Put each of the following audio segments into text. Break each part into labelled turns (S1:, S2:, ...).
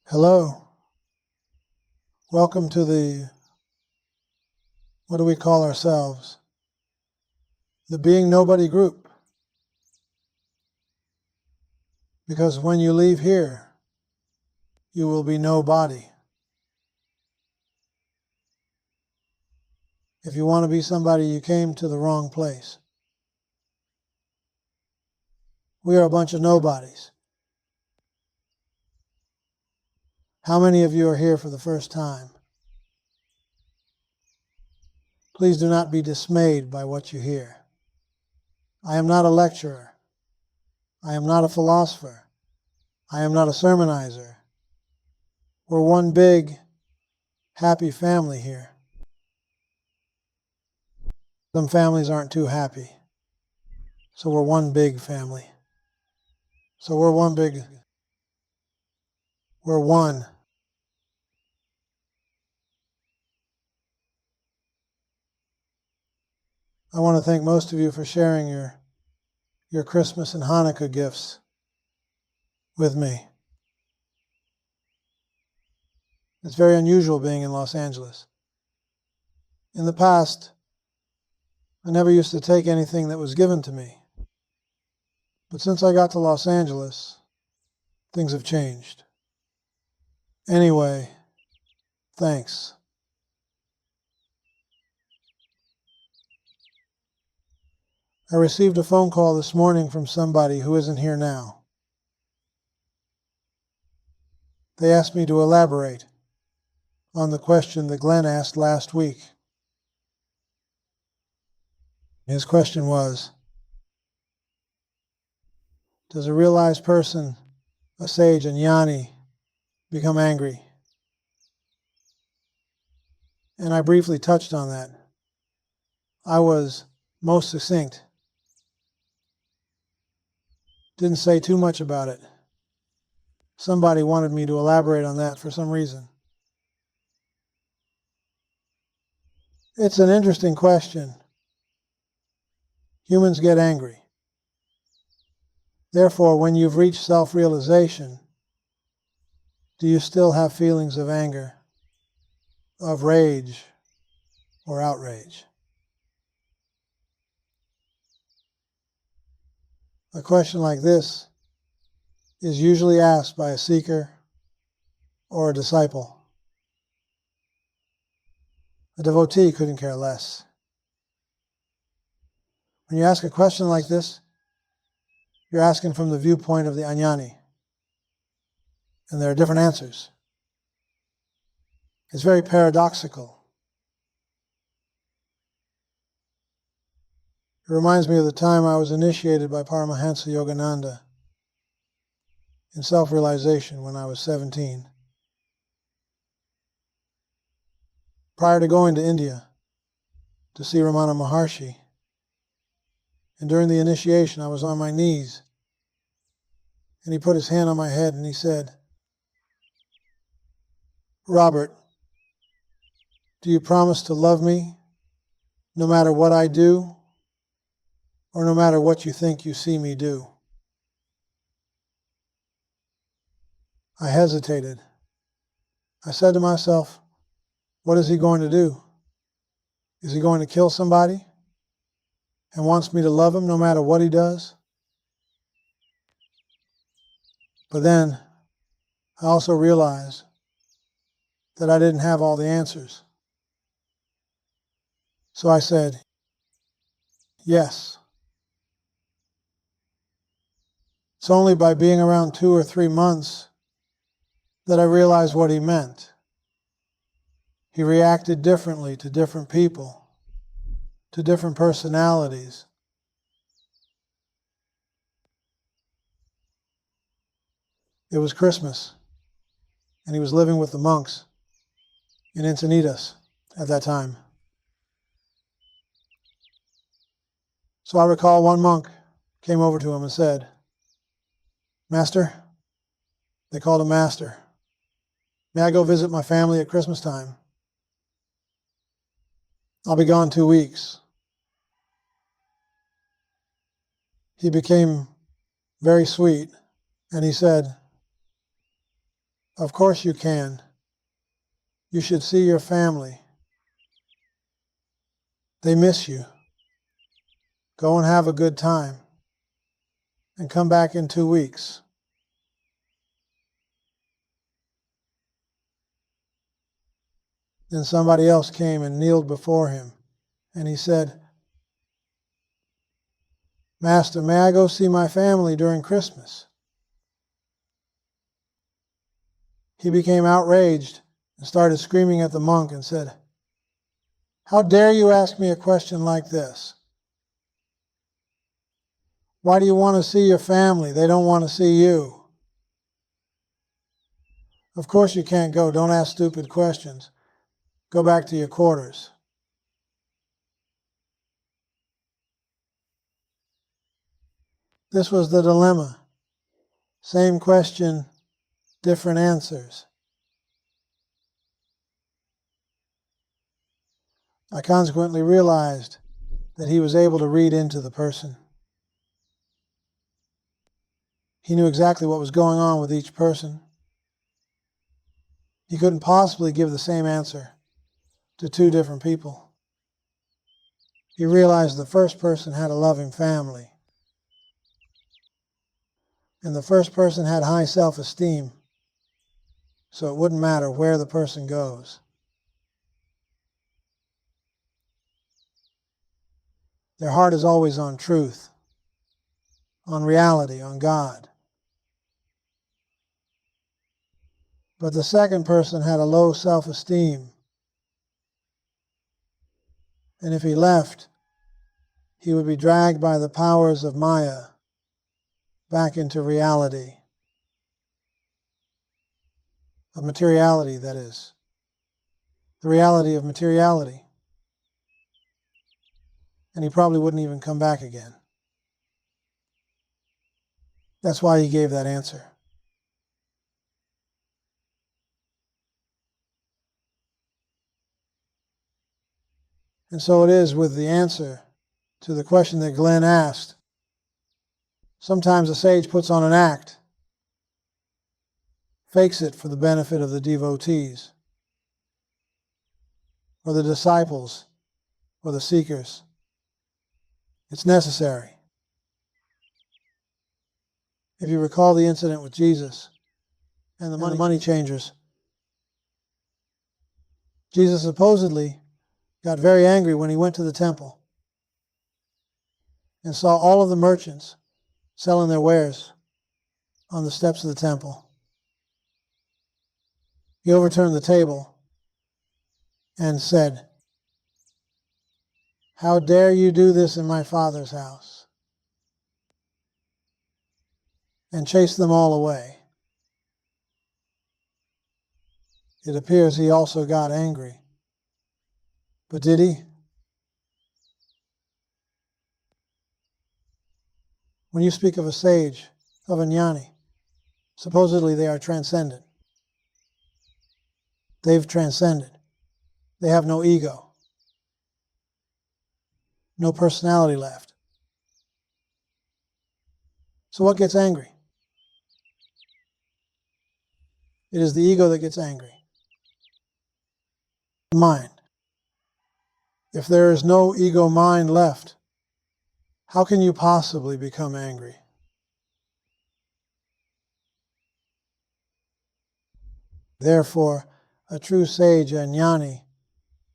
S1: Hello. Welcome to what do we call ourselves? The Being Nobody group. Because when you leave here, you will be nobody. If you want to be somebody, you came to the wrong place. We are a bunch of nobodies. How many of you are here for the first time? Please do not be dismayed by what you hear. I am not a lecturer. I am not a philosopher. I am not a sermonizer. We're one big, happy family here. Some families aren't too happy. So we're one big family. So we're one. I want to thank most of you for sharing your Christmas and Hanukkah gifts with me. It's very unusual being in Los Angeles. In the past, I never used to take anything that was given to me. But since I got to Los Angeles, things have changed. Anyway, thanks. I received a phone call this morning from somebody who isn't here now. They asked me to elaborate on the question that Glenn asked last week. His question was, does a realized person, a sage, a jnani, become angry? And I briefly touched on that. I was most succinct. Didn't say too much about it. Somebody wanted me to elaborate on that for some reason. It's an interesting question. Humans get angry. Therefore, when you've reached self-realization, do you still have feelings of anger, of rage, or outrage? A question like this is usually asked by a seeker or a disciple. A devotee couldn't care less. When you ask a question like this, you're asking from the viewpoint of the ajnani, and there are different answers. It's very paradoxical. It reminds me of the time I was initiated by Paramahansa Yogananda in self-realization when I was 17. Prior to going to India to see Ramana Maharshi, and during the initiation I was on my knees, and he put his hand on my head and he said, "Robert, do you promise to love me no matter what I do or no matter what you think you see me do?" I hesitated. I said to myself, what is he going to do? Is he going to kill somebody and wants me to love him no matter what he does? But then I also realized that I didn't have all the answers. So I said, yes. It's only by being around 2 or 3 months that I realized what he meant. He reacted differently to different people, to different personalities. It was Christmas, and he was living with the monks in Encinitas at that time. So I recall one monk came over to him and said, "Master," they called him Master, "may I go visit my family at Christmas time? I'll be gone 2 weeks." He became very sweet, and he said, Of course you can. You should see your family. They miss you. Go and have a good time. And come back in 2 weeks. Then somebody else came and kneeled before him. And he said, Master, may I go see my family during Christmas? He became outraged and started screaming at the monk and said, How dare you ask me a question like this? Why do you want to see your family? They don't want to see you. Of course you can't go. Don't ask stupid questions. Go back to your quarters. This was the dilemma. Same question, different answers. I consequently realized that he was able to read into the person. He knew exactly what was going on with each person. He couldn't possibly give the same answer to 2 different people. He realized the first person had a loving family. And the first person had high self-esteem, so it wouldn't matter where the person goes. Their heart is always on truth, on reality, on God. But the second person had a low self-esteem. And if he left, he would be dragged by the powers of Maya back into reality. Of materiality, that is. The reality of materiality. And he probably wouldn't even come back again. That's why he gave that answer. And so it is with the answer to the question that Glenn asked. Sometimes a sage puts on an act, fakes it for the benefit of the devotees, or the disciples, or the seekers. It's necessary. If you recall the incident with Jesus and the money changers, Jesus supposedly got very angry when he went to the temple and saw all of the merchants selling their wares on the steps of the temple. He overturned the table and said, How dare you do this in my Father's house? And chased them all away. It appears he also got angry. But did he? When you speak of a sage, of a jnani, supposedly they are transcendent. They've transcended. They have no ego, no personality left. So what gets angry? It is the ego that gets angry. The mind. If there is no ego mind left, how can you possibly become angry? Therefore, a true sage, a jnani,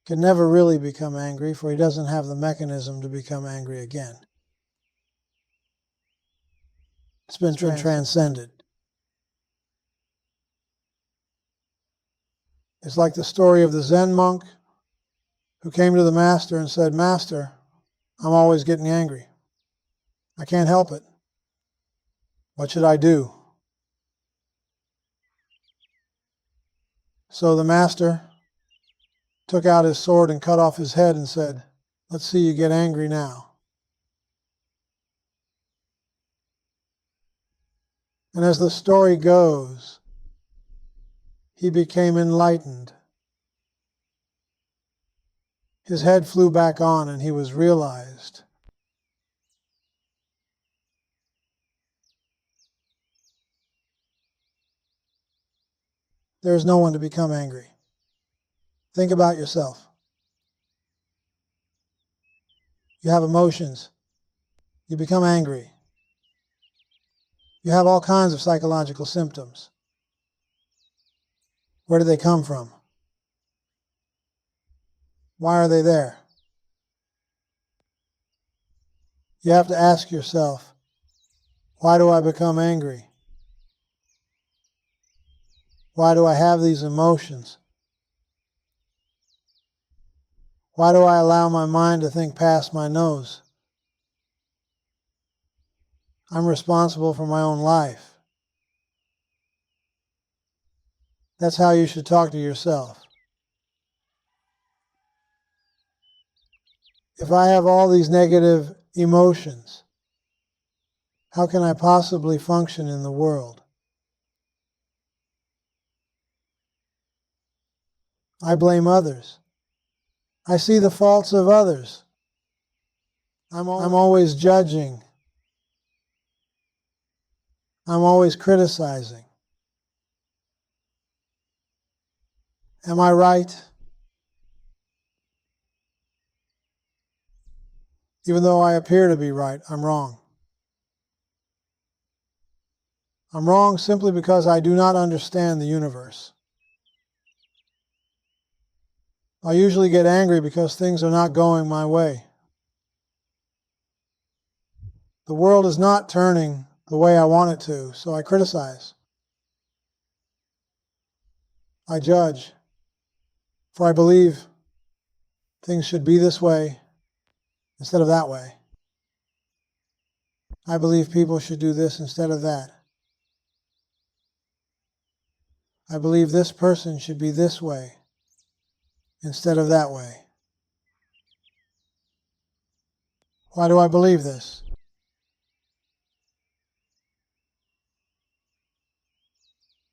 S1: can never really become angry, for he doesn't have the mechanism to become angry again. It's been transcended. It's like the story of the Zen monk who came to the master and said, Master, I'm always getting angry. I can't help it. What should I do? So the master took out his sword and cut off his head and said, Let's see you get angry now. And as the story goes, he became enlightened. His head flew back on and he was realized. There is no one to become angry. Think about yourself. You have emotions. You become angry. You have all kinds of psychological symptoms. Where do they come from? Why are they there? You have to ask yourself, why do I become angry? Why do I have these emotions? Why do I allow my mind to think past my nose? I'm responsible for my own life. That's how you should talk to yourself. If I have all these negative emotions, how can I possibly function in the world? I blame others. I see the faults of others. I'm always judging. I'm always criticizing. Am I right? Even though I appear to be right, I'm wrong. I'm wrong simply because I do not understand the universe. I usually get angry because things are not going my way. The world is not turning the way I want it to, so I criticize. I judge, for I believe things should be this way instead of that way. I believe people should do this instead of that. I believe this person should be this way instead of that way. Why do I believe this?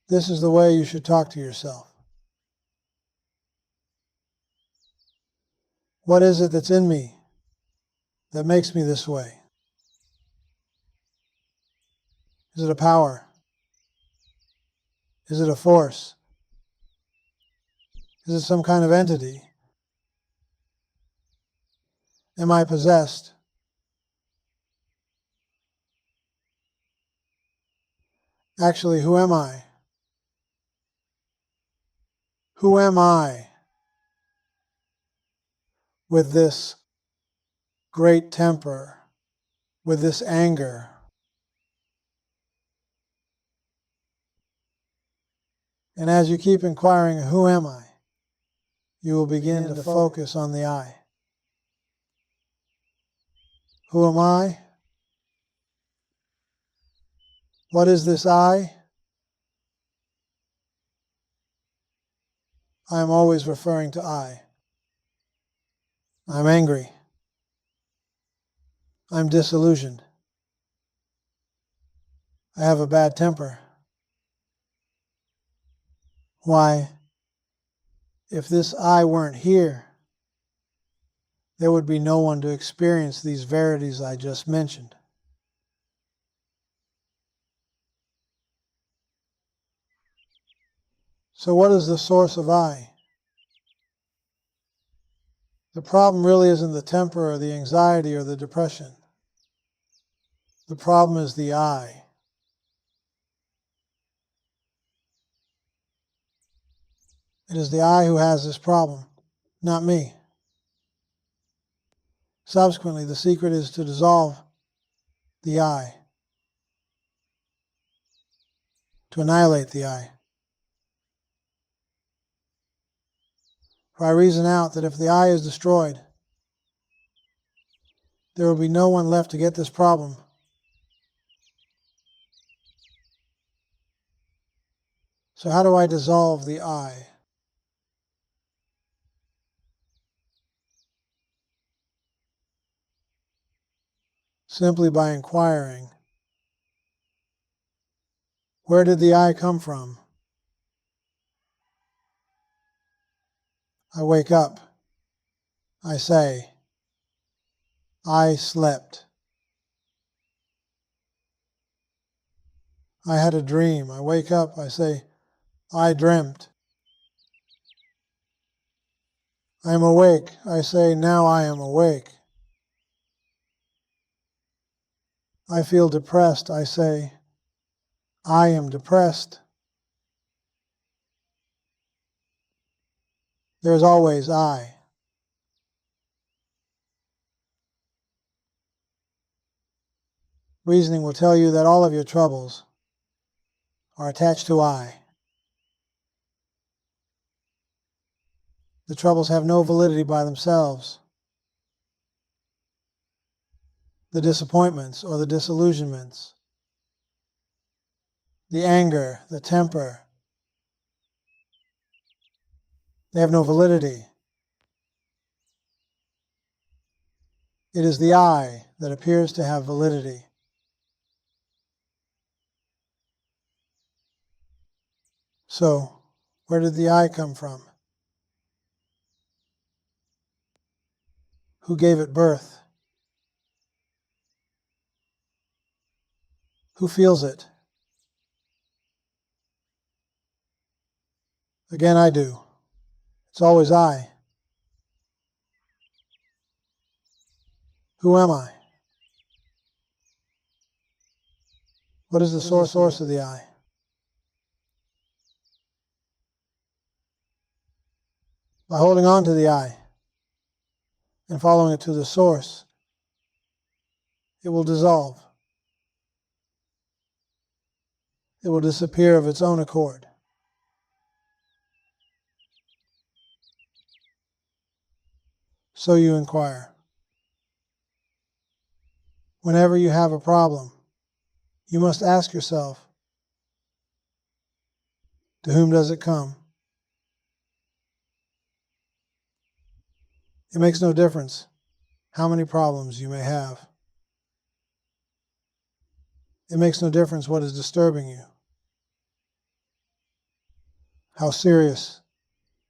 S1: This is the way you should talk to yourself. What is it that's in me that makes me this way? Is it a power? Is it a force? Is it some kind of entity? Am I possessed? Actually, who am I? Who am I with this great temper, with this anger? And as you keep inquiring, who am I? You will begin to focus on the I. Who am I? What is this I? I am always referring to I. I'm angry. I'm disillusioned. I have a bad temper. Why, if this I weren't here, there would be no one to experience these verities I just mentioned. So what is the source of I? The problem really isn't the temper or the anxiety or the depression. The problem is the I. It is the I who has this problem, not me. Subsequently, the secret is to dissolve the I, to annihilate the I. For I reason out that if the I is destroyed, there will be no one left to get this problem. So how do I dissolve the I? Simply by inquiring, where did the I come from? I wake up. I say, I slept. I had a dream. I wake up. I say, I dreamt. I am awake. I say, now I am awake. I feel depressed. I say, I am depressed. There is always I. Reasoning will tell you that all of your troubles are attached to I. The troubles have no validity by themselves. The disappointments or the disillusionments, the anger, the temper, they have no validity. It is the I that appears to have validity. So, where did the I come from? Who gave it birth? Who feels it? Again, I do. It's always I. Who am I? What is the source of the I? By holding on to the I and following it to the source, it will dissolve. It will disappear of its own accord. So you inquire. Whenever you have a problem, you must ask yourself, to whom does it come? It makes no difference how many problems you may have. It makes no difference what is disturbing you, how serious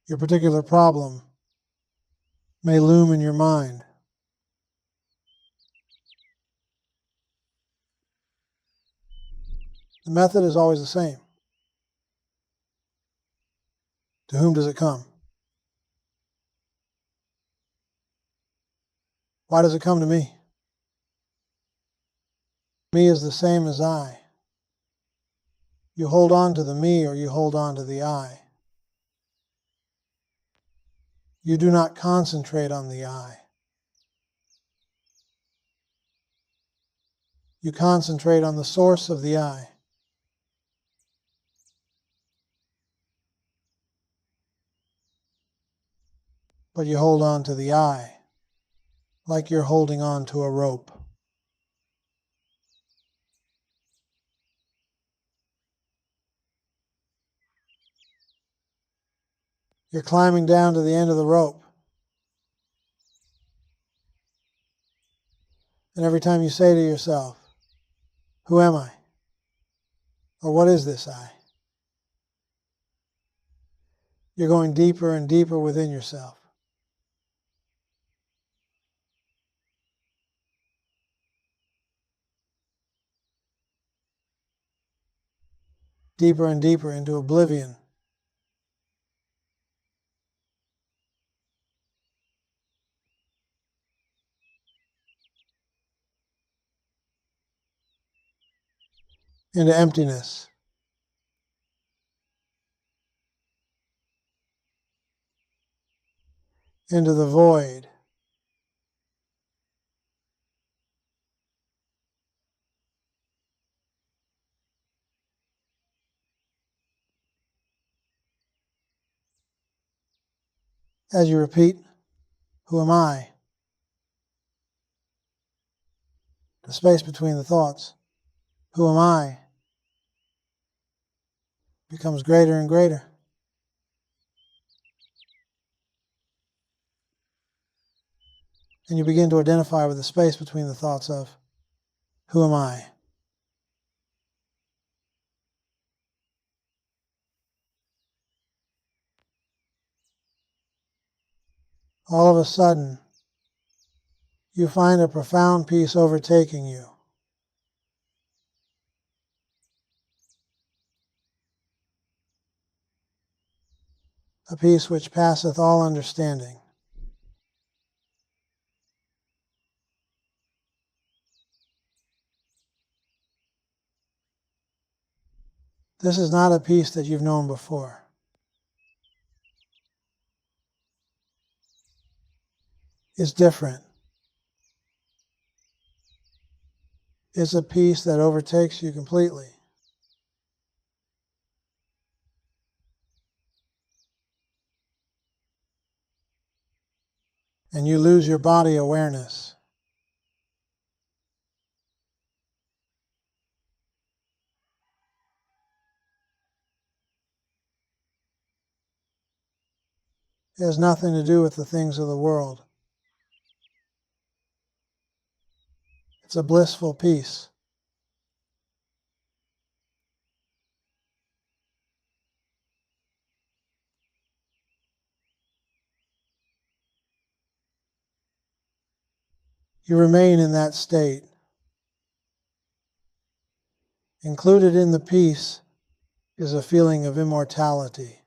S1: your particular problem may loom in your mind. The method is always the same. To whom does it come? Why does it come to me? Me is the same as I. You hold on to the me or you hold on to the I. You do not concentrate on the I. You concentrate on the source of the I. But you hold on to the I like you're holding on to a rope. You're climbing down to the end of the rope. And every time you say to yourself, who am I? Or what is this I? You're going deeper and deeper within yourself. Deeper and deeper into oblivion. Into emptiness. Into the void. As you repeat, who am I? The space between the thoughts, who am I? Becomes greater and greater. And you begin to identify with the space between the thoughts of, who am I? All of a sudden, you find a profound peace overtaking you. a peace which passeth all understanding. This is not a peace that you've known before. It's different. It's a peace that overtakes you completely. And you lose your body awareness. It has nothing to do with the things of the world. It's a blissful peace. You remain in that state. Included in the peace is a feeling of immortality.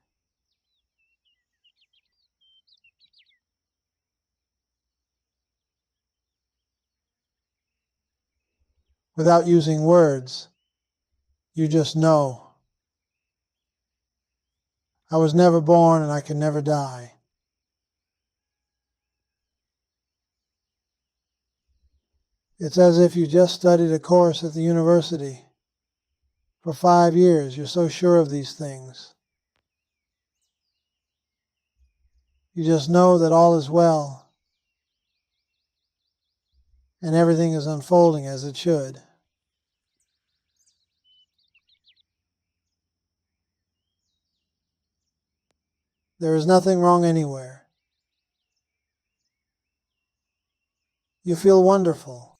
S1: Without using words, you just know. I was never born and I can never die. It's as if you just studied a course at the university for 5 years. You're so sure of these things. You just know that all is well and everything is unfolding as it should. There is nothing wrong anywhere. You feel wonderful.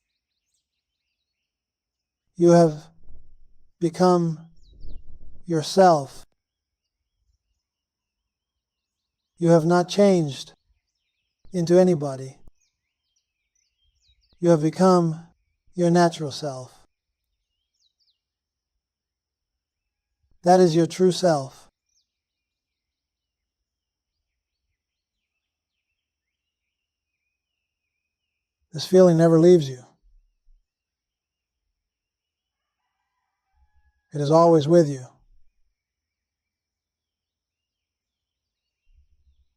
S1: You have become yourself. You have not changed into anybody. You have become your natural self. That is your true self. This feeling never leaves you. It is always with you.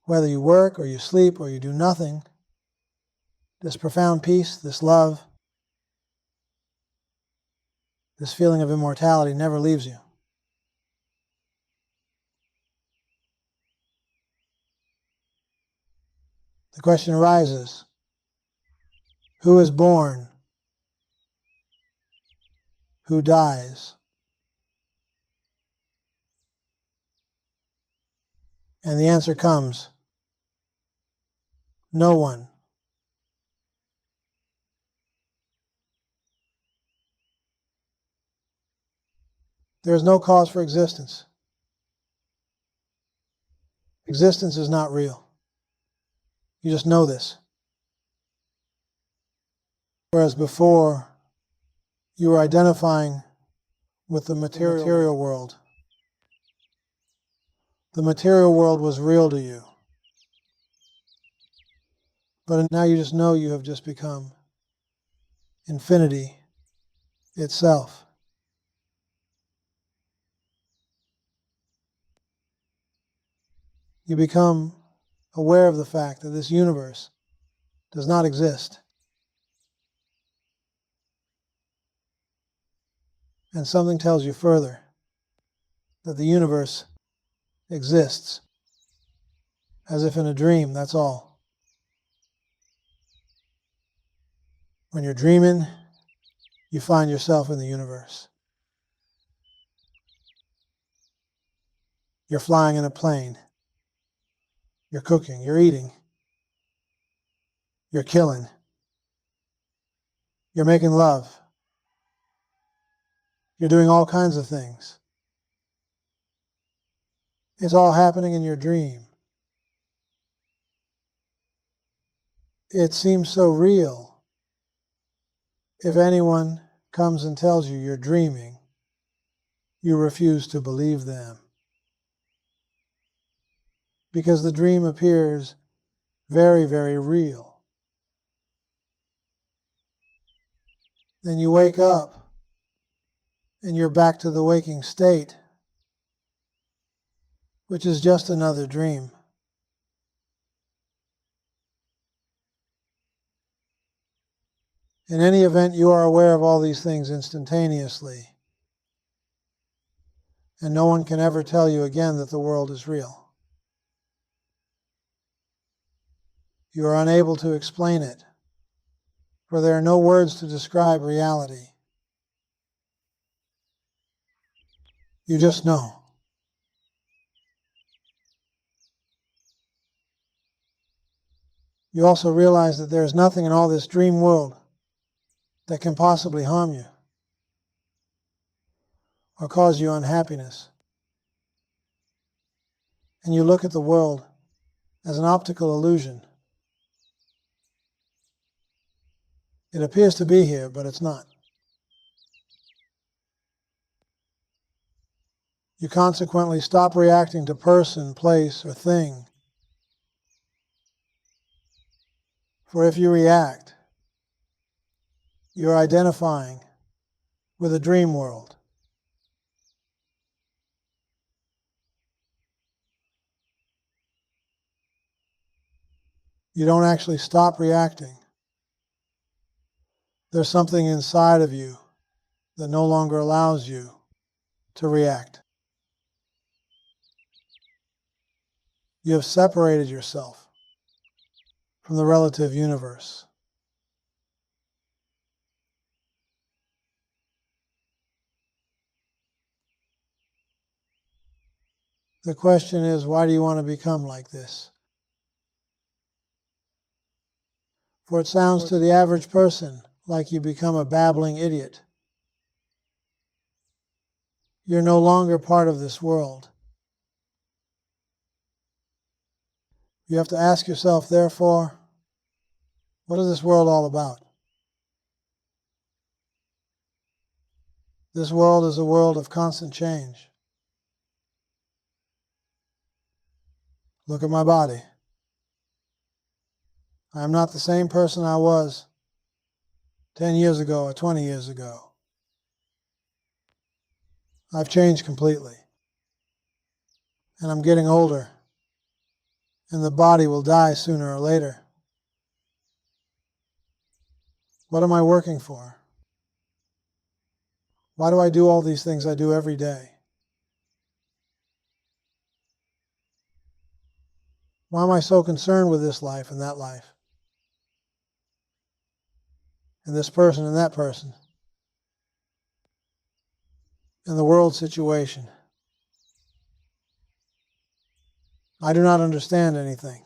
S1: Whether you work or you sleep or you do nothing, this profound peace, this love, this feeling of immortality never leaves you. The question arises, who is born? Who dies? And the answer comes, no one. There is no cause for existence. Existence is not real. You just know this. Whereas before, you were identifying with the material world. The material world was real to you. But now you just know you have just become infinity itself. You become aware of the fact that this universe does not exist. And something tells you further that the universe exists, as if in a dream, that's all. When you're dreaming, you find yourself in the universe. You're flying in a plane. You're cooking. You're eating. You're killing. You're making love. You're doing all kinds of things. It's all happening in your dream. It seems so real. If anyone comes and tells you you're dreaming, you refuse to believe them. because the dream appears very, very real. Then you wake up and you're back to the waking state, which is just another dream. In any event, you are aware of all these things instantaneously, and no one can ever tell you again that the world is real. You are unable to explain it, for there are no words to describe reality. You just know. You also realize that there is nothing in all this dream world that can possibly harm you or cause you unhappiness. And you look at the world as an optical illusion. It appears to be here, but it's not. You consequently stop reacting to person, place, or thing. For if you react, you're identifying with a dream world. You don't actually stop reacting. There's something inside of you that no longer allows you to react. You have separated yourself from the relative universe. The question is, why do you want to become like this? For it sounds to the average person like you become a babbling idiot. You're no longer part of this world. You have to ask yourself, therefore, what is this world all about? This world is a world of constant change. Look at my body. I am not the same person I was 10 years ago or 20 years ago. I've changed completely. And I'm getting older. And the body will die sooner or later. What am I working for? Why do I do all these things I do every day? Why am I so concerned with this life and that life? And this person and that person? And the world situation? I do not understand anything.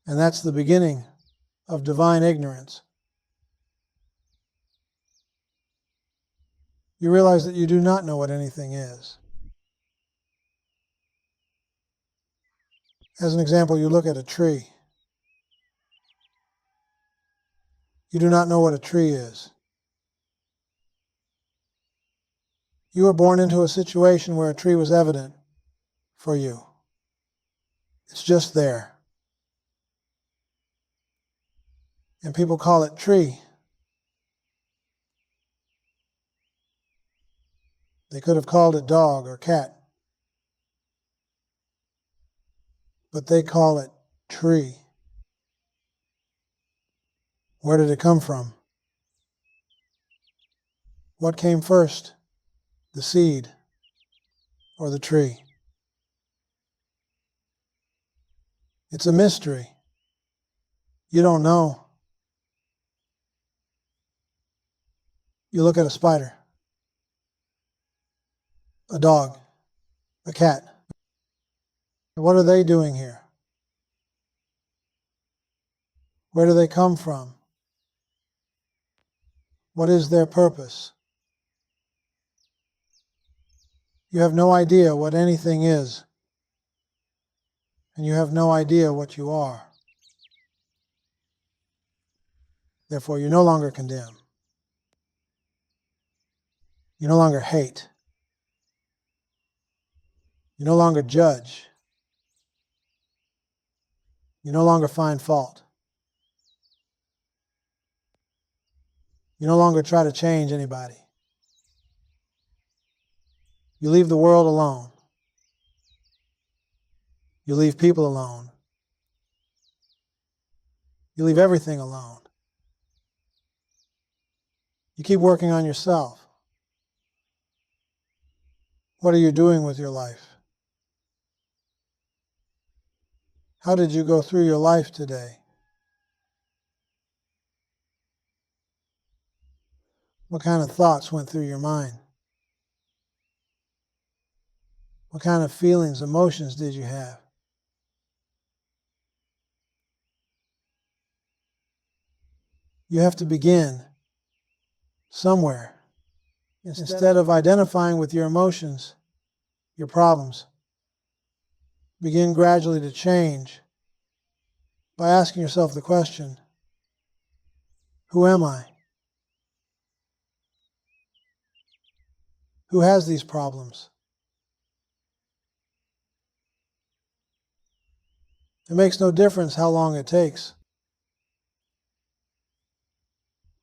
S1: And that's the beginning of divine ignorance. You realize that you do not know what anything is. As an example, you look at a tree. You do not know what a tree is. You were born into a situation where a tree was evident for you. It's just there. And people call it tree. They could have called it dog or cat. But they call it tree. Where did it come from? What came first? The seed or the tree? It's a mystery. You don't know. You look at a spider, a dog, a cat. What are they doing here? Where do they come from? What is their purpose? You have no idea what anything is, and you have no idea what you are. Therefore, you no longer condemn. You no longer hate. You no longer judge. You no longer find fault. You no longer try to change anybody. You leave the world alone. You leave people alone. You leave everything alone. You keep working on yourself. What are you doing with your life? How did you go through your life today? What kind of thoughts went through your mind? What kind of feelings, emotions did you have? You have to begin somewhere. Instead of identifying with your emotions, your problems, begin gradually to change by asking yourself the question, who am I? Who has these problems? It makes no difference how long it takes.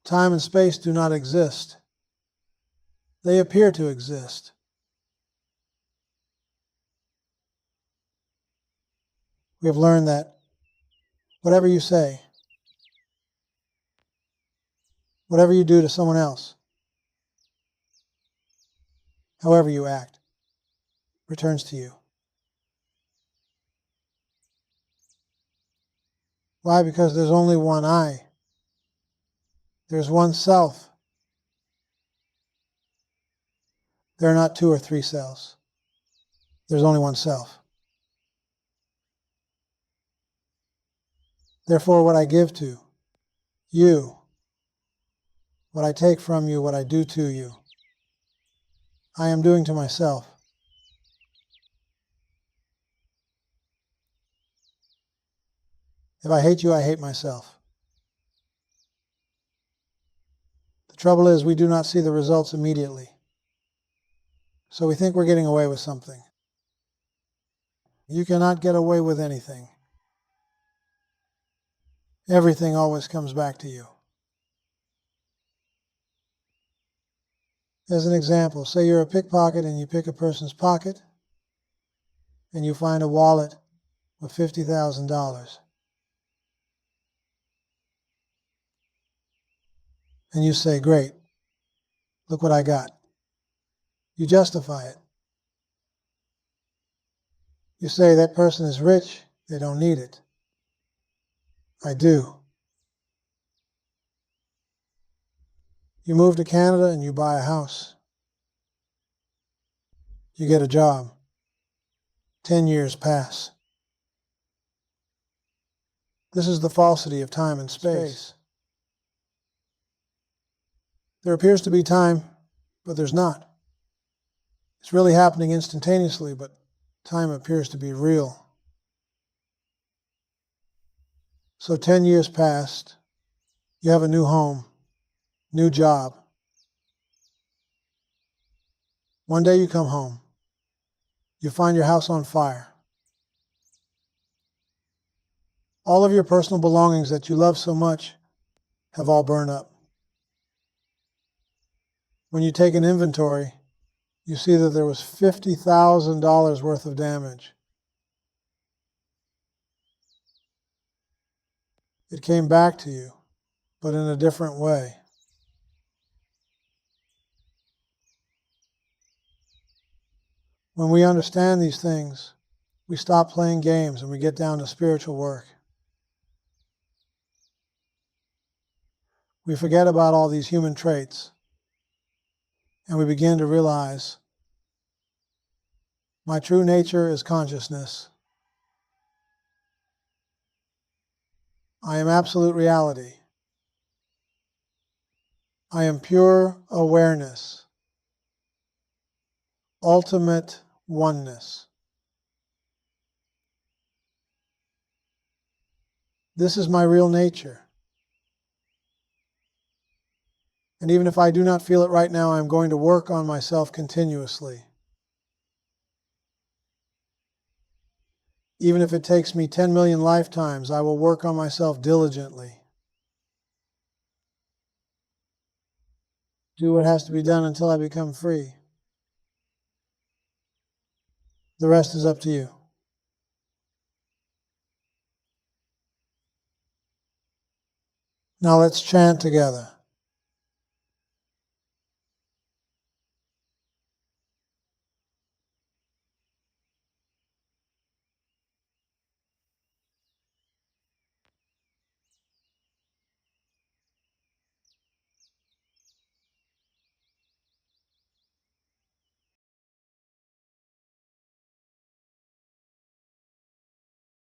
S1: Time and space do not exist. They appear to exist. We have learned that whatever you say, whatever you do to someone else, however you act, returns to you. Why? Because there's only one I. There's one self. There are not two or three selves. There's only one self. Therefore, what I give to you, what I take from you, what I do to you, I am doing to myself. If I hate you, I hate myself. The trouble is we do not see the results immediately. So we think we're getting away with something. You cannot get away with anything. Everything always comes back to you. As an example, say you're a pickpocket and you pick a person's pocket and you find a wallet with $50,000. And you say, great, look what I got. You justify it. You say that person is rich, they don't need it. I do. You move to Canada and you buy a house. You get a job. 10 years pass. This is the falsity of time and space. There appears to be time, but there's not. It's really happening instantaneously, but time appears to be real. So 10 years passed. You have a new home, new job. One day you come home. You find your house on fire. All of your personal belongings that you love so much have all burned up. When you take an inventory, you see that there was $50,000 worth of damage. It came back to you, but in a different way. When we understand these things, we stop playing games and we get down to spiritual work. We forget about all these human traits and we begin to realize my true nature is consciousness. I am absolute reality. I am pure awareness, ultimate oneness. This is my real nature. And even if I do not feel it right now, I'm going to work on myself continuously. Even if it takes me 10 million lifetimes, I will work on myself diligently. Do what has to be done until I become free. The rest is up to you. Now let's chant together.